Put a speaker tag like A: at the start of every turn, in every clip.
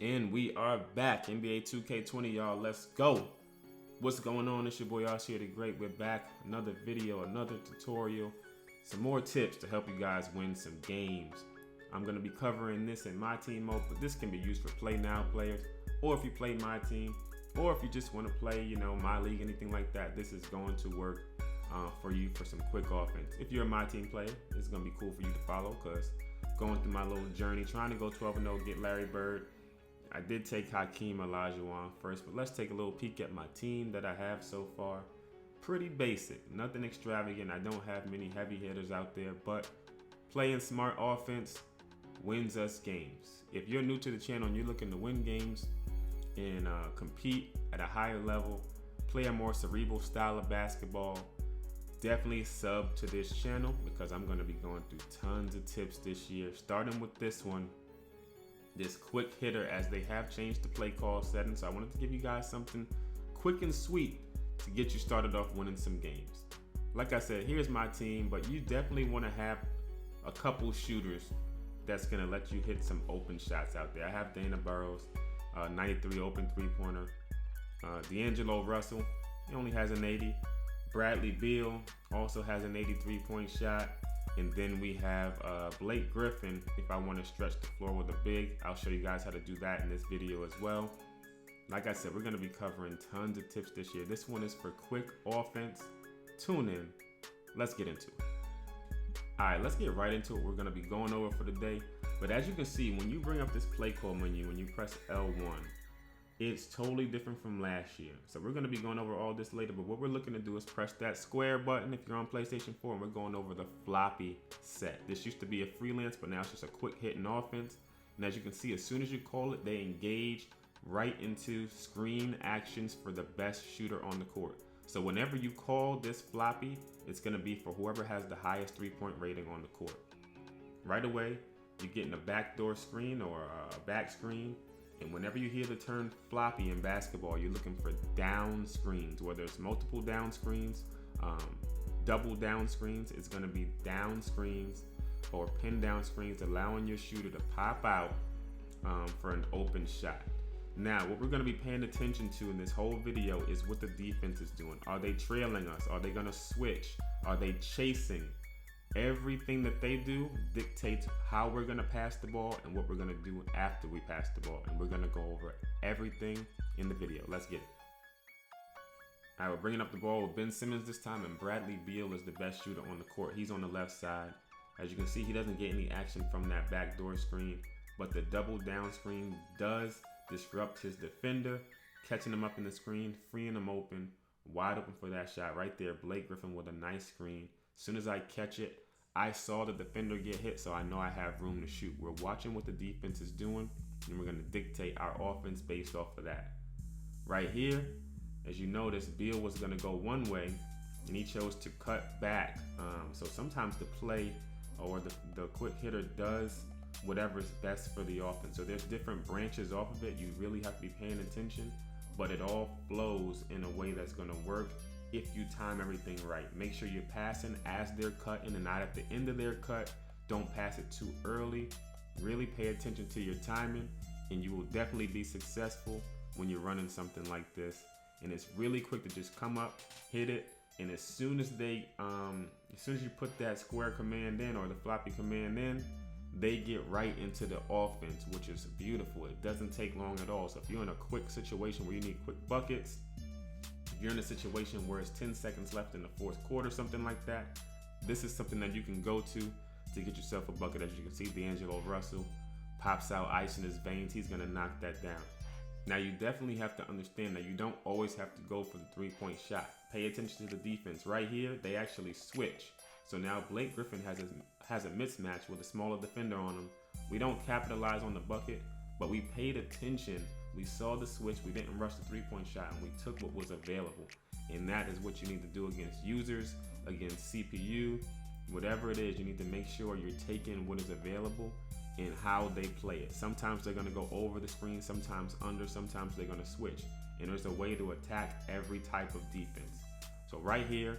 A: And we are back. NBA 2K20, y'all. Let's go. What's going on? It's your boy Archie the Great. We're back. Another video, another tutorial, some more tips to help you guys win some games. I'm going to be covering this in my team mode, but this can be used for play now players, or if you play my team, or if you just want to play, my league, anything like that. This is going to work for you for some quick offense. If you're a my team player, it's going to be cool for you to follow, because going through my little journey, trying to go 12-0, get Larry Bird. I did take Hakeem Olajuwon first, but let's take a little peek at my team that I have so far. Pretty basic, nothing extravagant. I don't have many heavy hitters out there, but playing smart offense wins us games. If you're new to the channel and you're looking to win games and compete at a higher level, play a more cerebral style of basketball, definitely sub to this channel, because I'm going to be going through tons of tips this year, starting with this one. This quick hitter, as they have changed the play call settings. So I wanted to give you guys something quick and sweet to get you started off winning some games. Like I said, here's my team, but you definitely want to have a couple shooters that's going to let you hit some open shots out there. I have Dana Burrows, 93 open three-pointer. D'Angelo Russell, he only has an 80. Bradley Beal also has an 83-point shot. And then we have Blake Griffin. If I want to stretch the floor with a big, I'll show you guys how to do that in this video as well. Like I said, we're going to be covering tons of tips this year. This one is for quick offense. Tune in. Let's get into it. All right, let's get right into it. We're going to be going over for the day. But as you can see, when you bring up this play call menu, when you press L1, it's totally different from last year. So we're going to be going over all this later, but what we're looking to do is press that square button if you're on PlayStation 4, and we're going over the floppy set. This used to be a freelance, but now it's just a quick hitting offense. And as you can see, as soon as you call it, they engage right into screen actions for the best shooter on the court. So whenever you call this floppy, it's going to be for whoever has the highest three-point rating on the court. Right away, you're getting a backdoor screen or a back screen. And whenever you hear the term floppy in basketball, you're looking for down screens, whether it's multiple down screens, double down screens. It's going to be down screens or pin down screens, allowing your shooter to pop out for an open shot. Now, what we're going to be paying attention to in this whole video is what the defense is doing. Are they trailing us? Are they going to switch? Are they chasing? Everything that they do dictates how we're going to pass the ball and what we're going to do after we pass the ball. And we're going to go over everything in the video. Let's get it. All right, we're bringing up the ball with Ben Simmons this time, and Bradley Beal is the best shooter on the court. He's on the left side. As you can see, he doesn't get any action from that backdoor screen, but the double down screen does disrupt his defender, catching him up in the screen, freeing him open, wide open for that shot right there. Blake Griffin with a nice screen. As soon as I catch it, I saw the defender get hit, so I know I have room to shoot. We're watching what the defense is doing, and we're going to dictate our offense based off of that. Right here, as you notice, Beal was going to go one way, and he chose to cut back. So sometimes the play or the quick hitter does whatever is best for the offense. So there's different branches off of it. You really have to be paying attention, but it all flows in a way that's going to work if you time everything right. Make sure you're passing as they're cutting and not at the end of their cut. Don't pass it too early. Really pay attention to your timing, and you will definitely be successful when you're running something like this. And it's really quick to just come up, hit it, and as soon as you put that square command in or the floppy command in, they get right into the offense, which is beautiful. It doesn't take long at all. So if you're in a quick situation where you need quick buckets, if you're in a situation where it's 10 seconds left in the fourth quarter, something like that, this is something that you can go to get yourself a bucket. As you can see, D'Angelo Russell pops out ice in his veins. He's going to knock that down. Now, you definitely have to understand that you don't always have to go for the three-point shot. Pay attention to the defense. Right here, they actually switch. So now Blake Griffin has a mismatch with a smaller defender on him. We don't capitalize on the bucket, but we paid attention. We saw the switch, we didn't rush the three-point shot, and we took what was available. And that is what you need to do against users, against CPU, whatever it is. You need to make sure you're taking what is available and how they play it. Sometimes they're gonna go over the screen, sometimes under, sometimes they're gonna switch. And there's a way to attack every type of defense. So right here,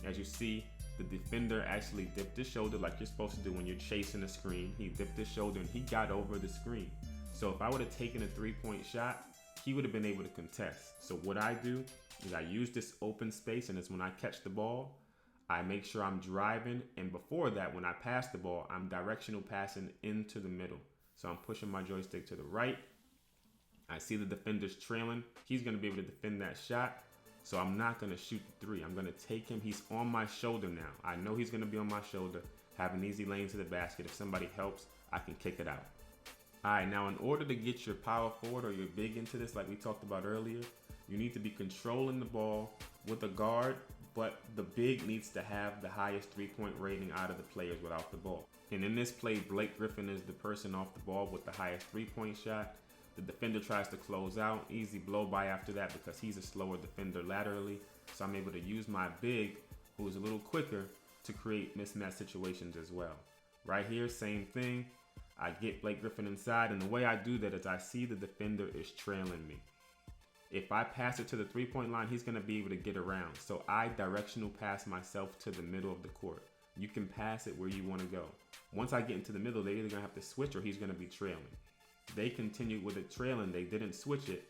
A: as you see, the defender actually dipped his shoulder like you're supposed to do when you're chasing a screen. He dipped his shoulder and he got over the screen. So if I would have taken a 3-point shot, he would have been able to contest. So what I do is I use this open space, and it's when I catch the ball, I make sure I'm driving, and before that, when I pass the ball, I'm directional passing into the middle. So I'm pushing my joystick to the right. I see the defender's trailing. He's gonna be able to defend that shot. So I'm not gonna shoot the 3. I'm gonna take him. He's on my shoulder now. I know he's gonna be on my shoulder, have an easy lane to the basket. If somebody helps, I can kick it out. All right, now in order to get your power forward or your big into this, like we talked about earlier, you need to be controlling the ball with a guard, but the big needs to have the highest 3-point rating out of the players without the ball. And in this play, Blake Griffin is the person off the ball with the highest 3-point shot. The defender tries to close out, easy blow by after that because he's a slower defender laterally. So I'm able to use my big, who is a little quicker, to create mismatch situations as well. Right here, same thing. I get Blake Griffin inside, and the way I do that is I see the defender is trailing me. If I pass it to the 3-point line, he's gonna be able to get around. So I directional pass myself to the middle of the court. You can pass it where you wanna go. Once I get into the middle, they're either gonna have to switch or he's gonna be trailing. They continued with it trailing, they didn't switch it.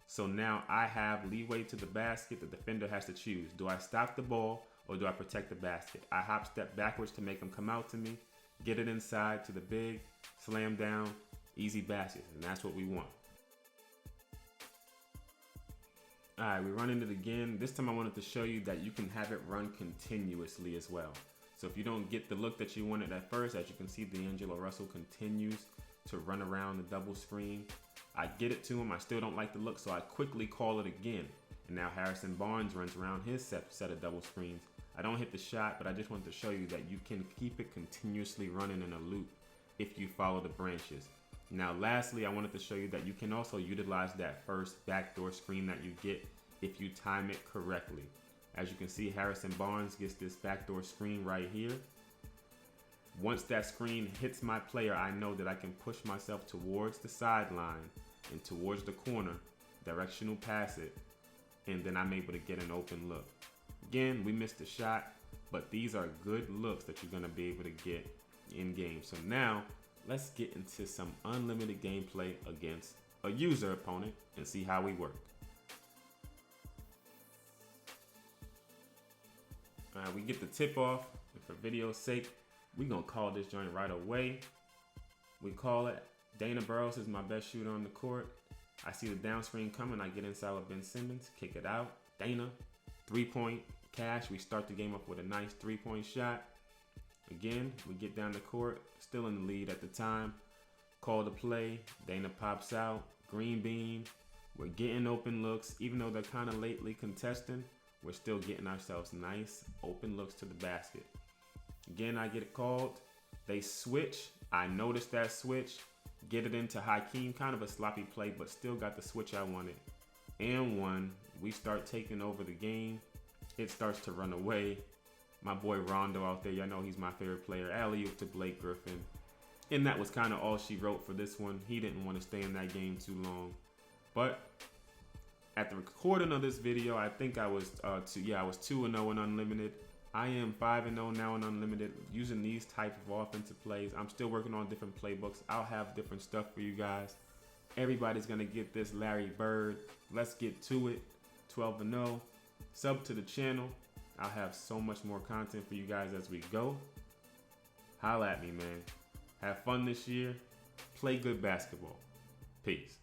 A: So now I have leeway to the basket. The defender has to choose. Do I stop the ball or do I protect the basket? I hop step backwards to make them come out to me, get it inside to the big, slam down, easy baskets, and that's what we want. All right, we're running it again. This time I wanted to show you that you can have it run continuously as well. So if you don't get the look that you wanted at first, as you can see, D'Angelo Russell continues to run around the double screen. I get it to him, I still don't like the look, so I quickly call it again. And now Harrison Barnes runs around his set of double screens. I don't hit the shot, but I just wanted to show you that you can keep it continuously running in a loop if you follow the branches. Now lastly, I wanted to show you that you can also utilize that first backdoor screen that you get if you time it correctly. As you can see, Harrison Barnes gets this backdoor screen right here. Once that screen hits my player, I know that I can push myself towards the sideline and towards the corner, directional pass it, and then I'm able to get an open look. Again, we missed the shot, but these are good looks that you're gonna be able to get in game. So now, let's get into some unlimited gameplay against a user opponent and see how we work. All right, we get the tip off, and for video's sake, we're gonna call this joint right away. We call it. Dana Burrows is my best shooter on the court. I see the down screen coming, I get inside with Ben Simmons, kick it out. Dana, 3-point cash. We start the game up with a nice 3-point shot. Again, we get down the court, still in the lead at the time. Call the play, Dana pops out, green bean. We're getting open looks, even though they're kind of lately contesting, we're still getting ourselves nice open looks to the basket. Again, I get it called. They switch. I notice that switch. Get it into Hakeem. Kind of a sloppy play, but still got the switch I wanted. And one. We start taking over the game. It starts to run away. My boy Rondo out there. Y'all know he's my favorite player. Alley-oop to Blake Griffin. And that was kind of all she wrote for this one. He didn't want to stay in that game too long. But at the recording of this video, I think I was 2-0 in Unlimited. I am 5-0 now in Unlimited using these type of offensive plays. I'm still working on different playbooks. I'll have different stuff for you guys. Everybody's going to get this Larry Bird. Let's get to it. 12-0. Sub to the channel. I'll have so much more content for you guys as we go. Holla at me, man. Have fun this year. Play good basketball. Peace.